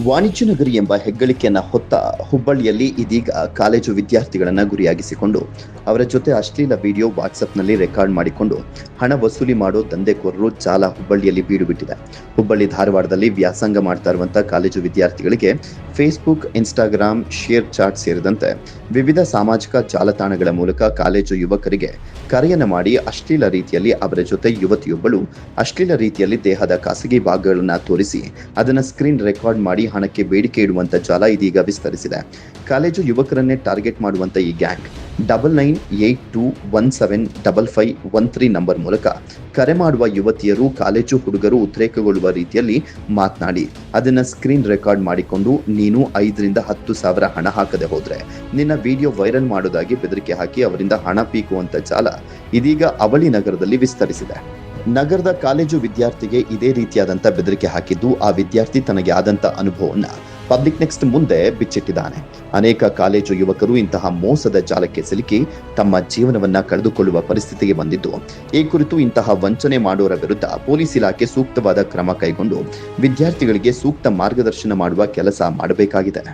ವಾಣಿಜ್ಯ ನಗರಿ ಎಂಬ ಹೆಗ್ಗಳಿಕೆಯನ್ನು ಹೊತ್ತ ಹುಬ್ಬಳ್ಳಿಯಲ್ಲಿ ಇದೀಗ ಕಾಲೇಜು ವಿದ್ಯಾರ್ಥಿಗಳನ್ನು ಗುರಿಯಾಗಿಸಿಕೊಂಡು ಅವರ ಜೊತೆ ಅಶ್ಲೀಲ ವಿಡಿಯೋ ವಾಟ್ಸಪ್ನಲ್ಲಿ ರೆಕಾರ್ಡ್ ಮಾಡಿಕೊಂಡು ಹಣ ವಸೂಲಿ ಮಾಡೋ ದಂಧೆಕೋರರು ಜಾಲ ಹುಬ್ಬಳ್ಳಿಯಲ್ಲಿ ಬೀಡುಬಿಟ್ಟಿದೆ. ಹುಬ್ಬಳ್ಳಿ ಧಾರವಾಡದಲ್ಲಿ ವ್ಯಾಸಂಗ ಮಾಡ್ತಾ ಇರುವಂತಹ ಕಾಲೇಜು ವಿದ್ಯಾರ್ಥಿಗಳಿಗೆ ಫೇಸ್ಬುಕ್, ಇನ್ಸ್ಟಾಗ್ರಾಮ್, ಶೇರ್ ಚಾಟ್ ಸೇರಿದಂತೆ ವಿವಿಧ ಸಾಮಾಜಿಕ ಜಾಲತಾಣಗಳ ಮೂಲಕ ಕಾಲೇಜು ಯುವಕರಿಗೆ ಕರೆಯನ್ನು ಮಾಡಿ ಅಶ್ಲೀಲ ರೀತಿಯಲ್ಲಿ ಅವರ ಜೊತೆ ಯುವತಿಯೊಬ್ಬಳು ಅಶ್ಲೀಲ ರೀತಿಯಲ್ಲಿ ದೇಹದ ಖಾಸಗಿ ಭಾಗಗಳನ್ನು ತೋರಿಸಿ ಅದನ್ನು ಸ್ಕ್ರೀನ್ ರೆಕಾರ್ಡ್ ಮಾಡಿ ಹಣಕ್ಕೆ ಬೇಡಿಕೆ ಇಡುವಂತ ಜಾಲ ಇದೀಗ ವಿಸ್ತರಿಸಿದೆ. ಕಾಲೇಜು ಯುವಕರನ್ನೇ ಟಾರ್ಗೆಟ್ ಮಾಡುವಂತ ಈ ಗ್ಯಾಂಗ್ 9982175513 ನಂಬರ್ ಮೂಲಕ ಕರೆ ಮಾಡುವ ಯುವತಿಯರು ಕಾಲೇಜು ಹುಡುಗರು ಉದ್ರೇಕಗೊಳ್ಳುವ ರೀತಿಯಲ್ಲಿ ಮಾತನಾಡಿ ಅದನ್ನ ಸ್ಕ್ರೀನ್ ರೆಕಾರ್ಡ್ ಮಾಡಿಕೊಂಡು ನೀನು 5 ರಿಂದ 10 ಸಾವಿರ ಹಣ ಹಾಕದೆ ಹೋದ್ರೆ ನಿನ್ನ ವಿಡಿಯೋ ವೈರಲ್ ಮಾಡೋದಾಗಿ ಬೆದರಿಕೆ ಹಾಕಿ ಅವರಿಂದ ಹಣ ಪೀಕುವಂತ ಜಾಲ ಇದೀಗ ಅವಳಿ ನಗರದಲ್ಲಿ ವಿಸ್ತರಿಸಿದೆ. ನಗರದ ಕಾಲೇಜು ವಿದ್ಯಾರ್ಥಿಗೆ ಇದೇ ರೀತಿಯಾದಂಥ ಬೆದರಿಕೆ ಹಾಕಿದ್ದು ಆ ವಿದ್ಯಾರ್ಥಿ ತನಗೆ ಆದಂಥ ಅನುಭವವನ್ನು ಪಬ್ಲಿಕ್ ನೆಕ್ಸ್ಟ್ ಮುಂದೆ ಬಿಚ್ಚಿಟ್ಟಿದ್ದಾನೆ. ಅನೇಕ ಕಾಲೇಜು ಯುವಕರು ಇಂತಹ ಮೋಸದ ಜಾಲಕ್ಕೆ ಸಿಲುಕಿ ತಮ್ಮ ಜೀವನವನ್ನ ಕಳೆದುಕೊಳ್ಳುವ ಪರಿಸ್ಥಿತಿಗೆ ಬಂದಿದ್ದು, ಈ ಕುರಿತು ಇಂತಹ ವಂಚನೆ ಮಾಡೋರ ವಿರುದ್ಧ ಪೊಲೀಸ್ ಇಲಾಖೆ ಸೂಕ್ತವಾದ ಕ್ರಮ ಕೈಗೊಂಡು ವಿದ್ಯಾರ್ಥಿಗಳಿಗೆ ಸೂಕ್ತ ಮಾರ್ಗದರ್ಶನ ಮಾಡುವ ಕೆಲಸ ಮಾಡಬೇಕಾಗಿದೆ.